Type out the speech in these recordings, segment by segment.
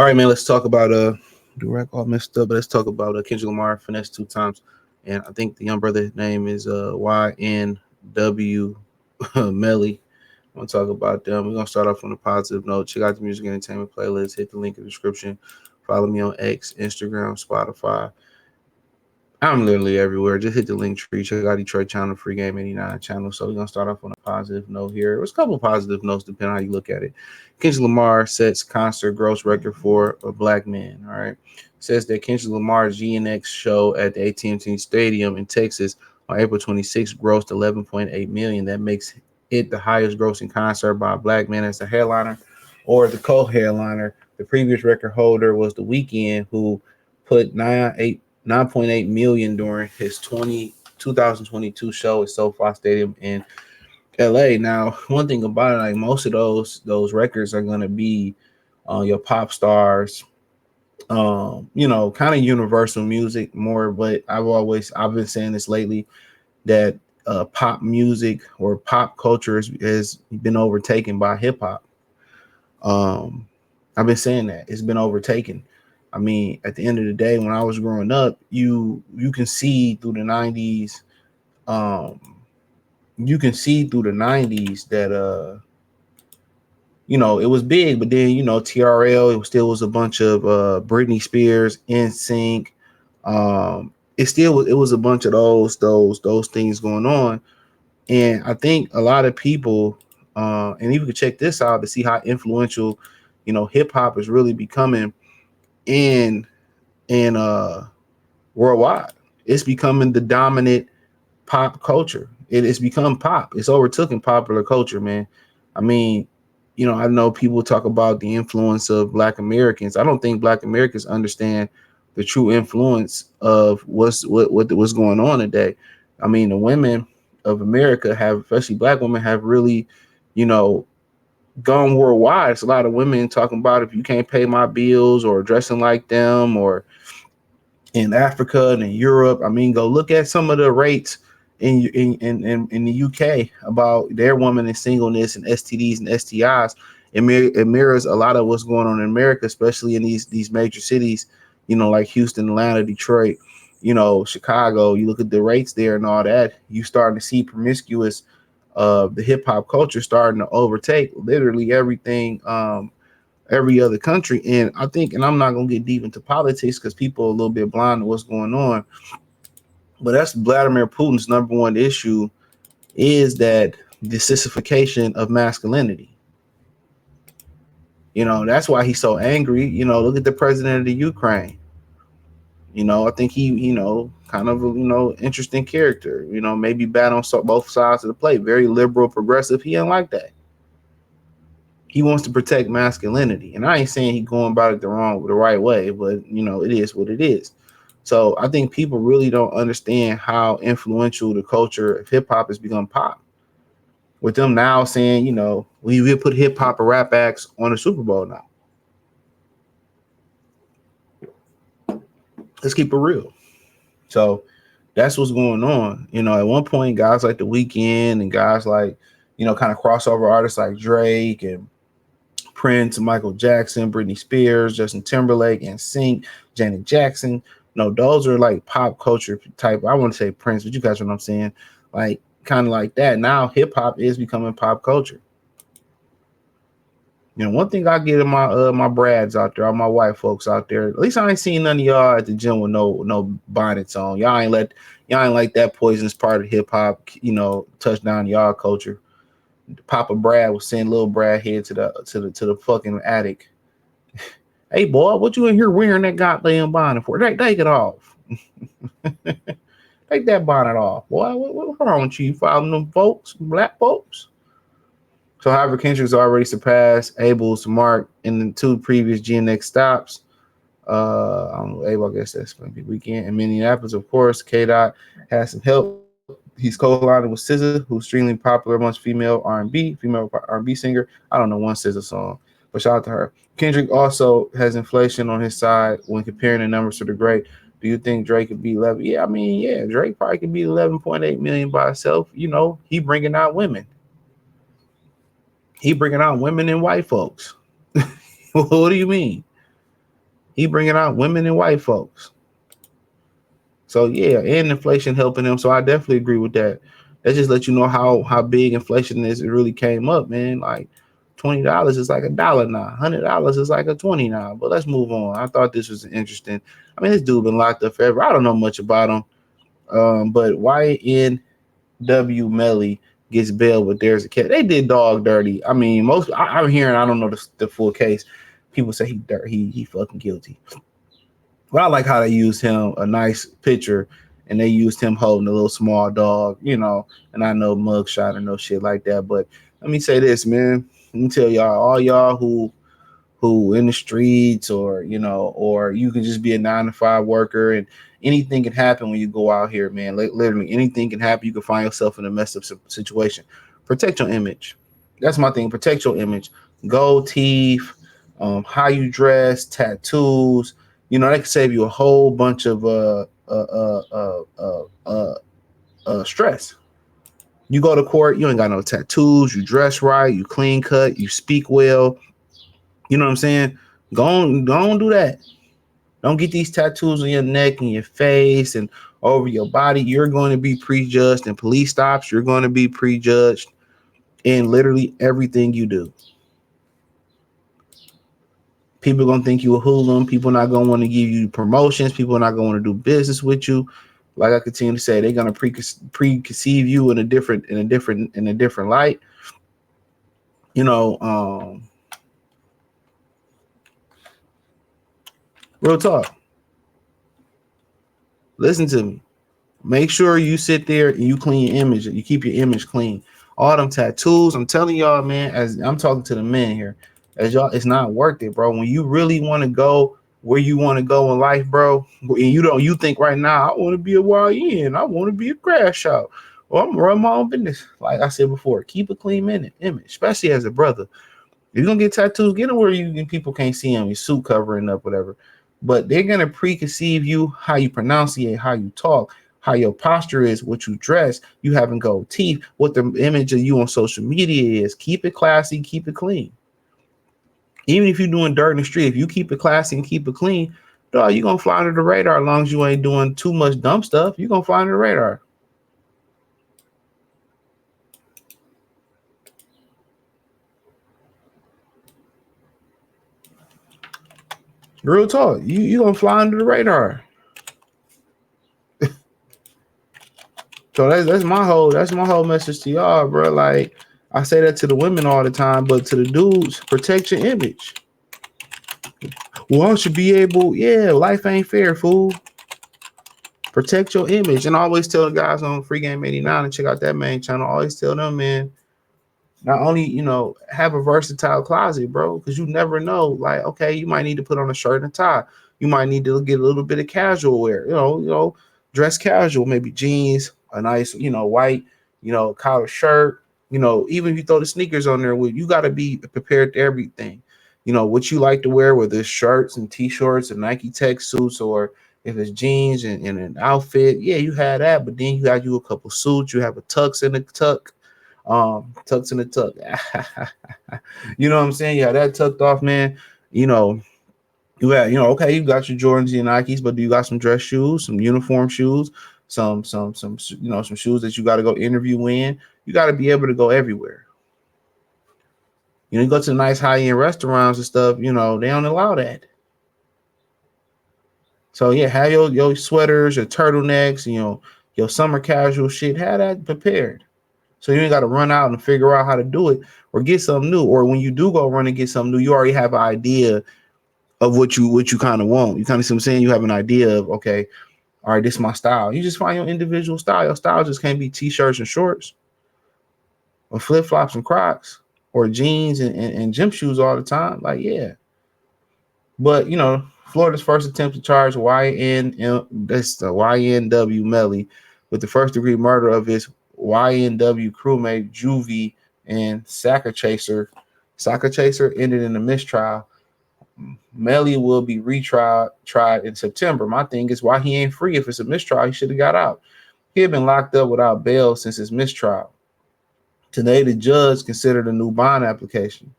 All right, man. Let's talk about the rack all messed up, but let's talk about Kendrick Lamar, Finesse2Tymes, and I think the young brother name is YNW Melly. I'm gonna talk about them. We're gonna start off on a positive note. Check out the music entertainment playlist. Hit the link in the description. Follow me on X, Instagram, Spotify. I'm literally everywhere. Just hit the link tree. Check out Detroit channel, Free Game 89 channel. So we're gonna start off on a positive note here. There's a couple of positive notes depending on how you look at it. Kendrick Lamar sets concert gross record for a black man. All right. Says that Kendrick Lamar's GNX show at the AT&T Stadium in Texas on April 26th grossed 11.8 million. That makes it the highest grossing concert by a black man as a headliner or the co-headliner. The previous record holder was The Weeknd, who put 9.8 million during his 2022 show at SoFi Stadium in LA. Now, one thing about it, like most of those records are gonna be your pop stars, kind of universal music more. But I've been saying this lately that pop music or pop culture has been overtaken by hip hop. Um, I've been saying that it's been overtaken. I mean, at the end of the day, when I was growing up, you can see through the '90s, um, that it was big, but then TRL, it was a bunch of Britney Spears, NSYNC. It was a bunch of those things going on, and I think a lot of people, and you can check this out to see how influential, hip hop is really becoming in worldwide. It's becoming the dominant pop culture. It's become pop. It's overtaken popular culture, man. I mean, I know people talk about the influence of Black Americans. I don't think Black Americans understand the true influence of what's going on today. I mean, the women of America have, especially Black women, have really, you know, gone worldwide. It's a lot of women talking about if you can't pay my bills or dressing like them, or in Africa and in Europe. I mean, go look at some of the rates in the UK about their women and singleness and STDs and STIs. It mirrors a lot of what's going on in America, especially in these major cities, like Houston, Atlanta, Detroit, Chicago. You look at the rates there and all that, you starting to see promiscuous the hip hop culture starting to overtake literally everything, every other country. And I think, and I'm not going to get deep into politics because people are a little bit blind to what's going on, but that's Vladimir Putin's number one issue, is that the sissification of masculinity. That's why he's so angry. Look at the president of the Ukraine. I think he, kind of interesting character. Maybe bad on both sides of the plate. Very liberal, progressive. He ain't like that. He wants to protect masculinity, and I ain't saying he's going about it the right way, but it is what it is. So I think people really don't understand how influential the culture of hip hop has become pop. With them now saying, we will put hip hop or rap acts on the Super Bowl now. Let's keep it real. So that's what's going on. At one point, guys like The Weeknd and guys like, kind of crossover artists like Drake and Prince, Michael Jackson, Britney Spears, Justin Timberlake, and NSYNC, Janet Jackson. Those are like pop culture type. I want to say Prince, but you guys know what I'm saying. Like, kind of like that. Now hip hop is becoming pop culture. One thing I get in my brads out there, all my white folks out there. At least I ain't seen none of y'all at the gym with no bonnets on. Y'all ain't like that poisonous part of hip hop, touch down y'all culture. Papa Brad was sending little Brad here to the fucking attic. Hey boy, what you in here wearing that goddamn bonnet for? Take it off. Take that bonnet off, boy. What's wrong with you? Following them folks, black folks. So, however, Kendrick's already surpassed Abel's mark in the two previous GNX stops. Abel, I guess that's going to be Weekend. In Minneapolis, of course, K-Dot has some help. He's co-lining with SZA, who's extremely popular amongst female R&B singer. I don't know one SZA song, but shout out to her. Kendrick also has inflation on his side when comparing the numbers to the great. Do you think Drake could be 11? Yeah, Drake probably could be 11.8 million by himself. He bringing out women. He bringing out women and white folks. What do you mean? He bringing out women and white folks. So yeah, and inflation helping them. So I definitely agree with that. That just let you know how big inflation is. It really came up, man. Like $20 is like $1 now. $100 is like a 20 now. But let's move on. I thought this was interesting. I mean, this dude been locked up forever. I don't know much about him. But YNW Melly gets bail, but there's a cat. They did dog dirty. I mean, I'm hearing. I don't know the full case. People say he fucking guilty. But I like how they used him, a nice picture, and they used him holding a little small dog, and I know mugshot and no shit like that. But let me say this, man. Let me tell y'all, all y'all who in the streets, or you can just be a 9 to 5 worker, and anything can happen when you go out here, man. Literally anything can happen. You can find yourself in a messed up situation. Protect your image. That's my thing. Protect your image. Gold teeth, how you dress, tattoos. That can save you a whole bunch of stress. You go to court, you ain't got no tattoos, you dress right, you clean cut, you speak well. You know what I'm saying? Go on do that. Don't get these tattoos on your neck and your face and over your body. You're going to be prejudged in police stops. You're going to be prejudged in literally everything you do. People are going to think you a hooligan. People are not going to want to give you promotions. People are not going to want to do business with you. Like I continue to say, they're going to preconceive you in a different light. Real talk. Listen to me. Make sure you sit there and you clean your image. You keep your image clean. All them tattoos, I'm telling y'all, man, as I'm talking to the men here, as y'all, it's not worth it, bro. When you really want to go where you want to go in life, bro, and you think right now, I want to be a YN, I want to be a crash out, or I'm gonna run my own business. Like I said before, keep a clean image, especially as a brother. If you're gonna get tattoos, get them where people can't see them, your suit covering up, whatever. But they're gonna preconceive you, how you pronunciate, how you talk, how your posture is, what you dress, you having gold teeth, what the image of you on social media is. Keep it classy, keep it clean. Even if you're doing dirt in the street, if you keep it classy and keep it clean, dog, you're gonna fly under the radar as long as you ain't doing too much dumb stuff. You're gonna fly under the radar. Real talk, you gonna fly under the radar. So that's my whole message to y'all, bro. Like I say that to the women all the time, but to the dudes, protect your image. Well, I should be able. Yeah, life ain't fair, fool. Protect your image, and I always tell the guys on Free Game 89 and check out that main channel. I always tell them, man, not only have a versatile closet, bro, because you never know. Like, okay, you might need to put on a shirt and tie. You might need to get a little bit of casual wear. Dress casual, maybe jeans, a nice, white, collar shirt. Even if you throw the sneakers on there, you got to be prepared to everything. What you like to wear, whether it's shirts and t-shirts and Nike Tech suits, or if it's jeans and an outfit, yeah, you have that. But then you got a couple suits. You have a tux in the tuck. Tucks in the tuck. You know what I'm saying? Yeah, that tucked off, man. You have, okay, you got your Jordans and Nikes, but do you got some dress shoes, some uniform shoes, some some shoes that you got to go interview in? You got to be able to go everywhere. You go to the nice high-end restaurants and stuff, they don't allow that. So yeah, have your sweaters, your turtlenecks, your summer casual shit, have that prepared. So you ain't got to run out and figure out how to do it or get something new. Or when you do go run and get something new, you already have an idea of what you kind of want. You kind of see what I'm saying? You have an idea of, okay, all right, this is my style. You just find your individual style. Your style just can't be t-shirts and shorts or flip-flops and Crocs or jeans and gym shoes all the time. Like, yeah. But, Florida's first attempt to charge YNW Melly with the first degree murder of his YNW crewmate Juvie and Soccer Chaser. Soccer Chaser ended in a mistrial. Melly will be tried in September. My thing is, why he ain't free? If it's a mistrial, he should have got out. He had been locked up without bail since his mistrial. Today, the judge considered a new bond application.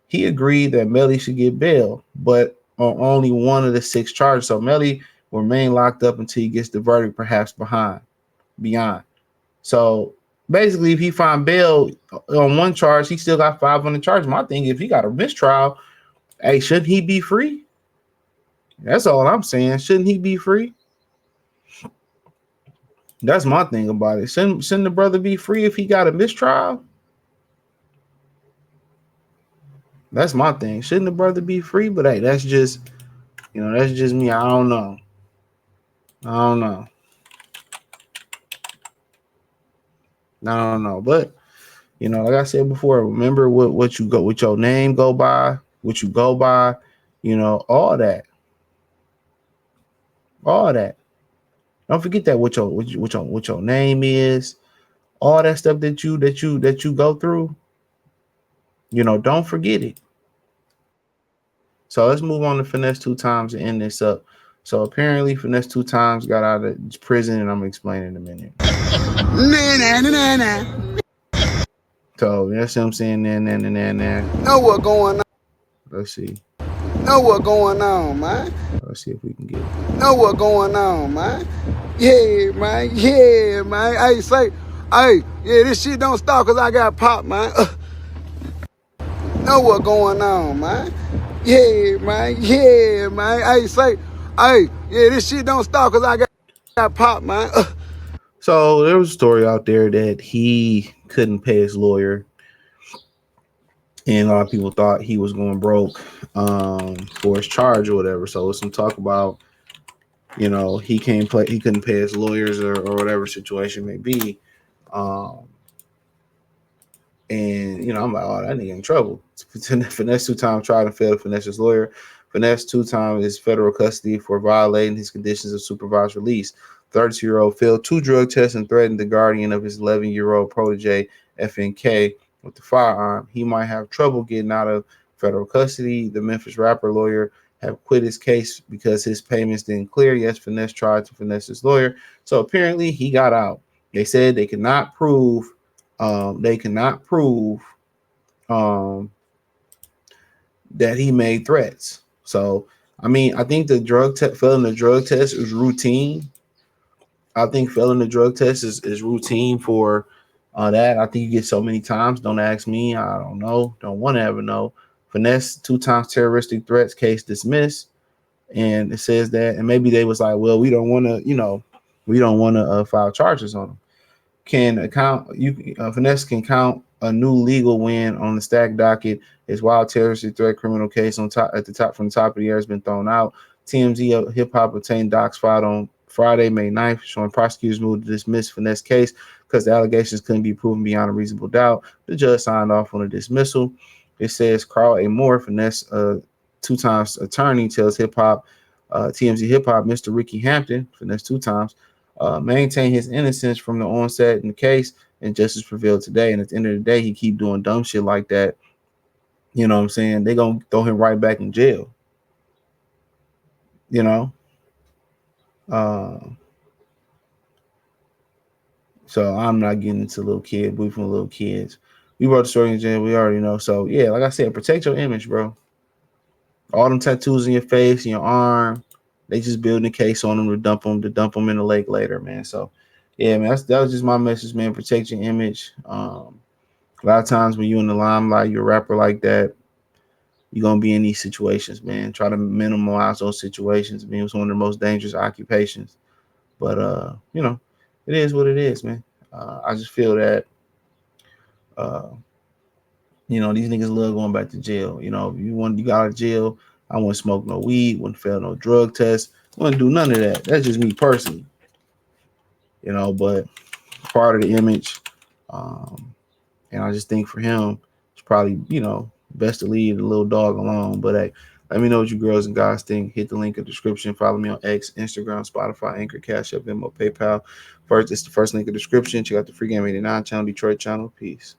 He agreed that Melly should get bail, but on only one of the 6 charges. So Melly will remain locked up until he gets the verdict, perhaps beyond. So basically, if he find bail on one charge, he still got 5 on the charge. My thing, if he got a mistrial, hey, shouldn't he be free? That's all I'm saying. Shouldn't he be free? That's my thing about it. Shouldn't the brother be free if he got a mistrial? That's my thing. Shouldn't the brother be free? But hey, that's just that's just me. I don't know. I don't know. I don't know. But like I said before, remember what you go, what your name go by, what you go by, all that. All that. Don't forget that what your name is, all that stuff that you go through. Don't forget it. So let's move on to Finesse2Tymes and end this up. So apparently Finesse2Tymes got out of prison, and I'm gonna explain in a minute. So that's what I'm saying. Know what going on? Let's see. Know what going on, man? Let's see if we can get it. Know what going on, man? Yeah, man. Yeah, man. Hey, say, hey, yeah, this shit don't stop because I got popped, man. Know what going on, man? Yeah, man. Yeah, man. Hey, say, hey, yeah, this shit don't stop because I got popped, man. So there was a story out there that he couldn't pay his lawyer, and a lot of people thought he was going broke for his charge or whatever. So some talk about he couldn't pay his lawyers or whatever situation may be. And I'm like, oh, that nigga in trouble. Finesse2Tymes tried to fail to finesse his lawyer. Finesse2Tymes is federal custody for violating his conditions of supervised release. 32-year-old failed 2 drug tests and threatened the guardian of his 11-year-old protege, FNK, with the firearm. He might have trouble getting out of federal custody. The Memphis rapper lawyer have quit his case because his payments didn't clear. Yes, Finesse tried to finesse his lawyer. So apparently he got out. They said they could not prove that he made threats. So I mean, I think the failing the drug test is routine. I think failing the drug test is routine for that. I think you get so many times. Don't ask me. I don't know. Don't want to ever know. Finesse2Tymes terroristic threats case dismissed, and it says that, and maybe they was like, well, we don't want to file charges on him. Finesse can count a new legal win on the stack docket. His wild terroristic threat criminal case from the top of the year has been thrown out. TMZ Hip Hop obtained docs filed on Friday, May 9th, showing prosecutors moved to dismiss Finesse case because the allegations couldn't be proven beyond a reasonable doubt. The judge signed off on the dismissal. It says Carl A. Moore, Finesse2Tymes attorney, tells TMZ Hip Hop, Mr. Ricky Hampton, Finesse2Tymes, maintain his innocence from the onset in the case, and justice prevailed today. And at the end of the day, he keep doing dumb shit like that. You know what I'm saying? They gonna throw him right back in jail. So I'm not getting into little kid, we from little kids. We wrote the story in jail, we already know. So yeah, like I said, protect your image, bro. All them tattoos in your face, in your arm, they just building a case on them to dump them in the lake later, man. So yeah, man, that was just my message, man. Protect your image. A lot of times when you're in the limelight, you're a rapper like that, you're gonna be in these situations, man. Try to minimize those situations. I mean, it's one of the most dangerous occupations. But it is what it is, man. I just feel that these niggas love going back to jail. If you got out of jail, I wouldn't smoke no weed, wouldn't fail no drug test, wouldn't do none of that. That's just me personally. But part of the image. And I just think for him, it's probably, best to leave the little dog alone. But hey, let me know what you girls and guys think. Hit the link in the description. Follow me on X, Instagram, Spotify, Anchor, Cash App, Venmo, PayPal. It's the first link in the description. Check out the Free Game 89 channel, Detroit channel. Peace.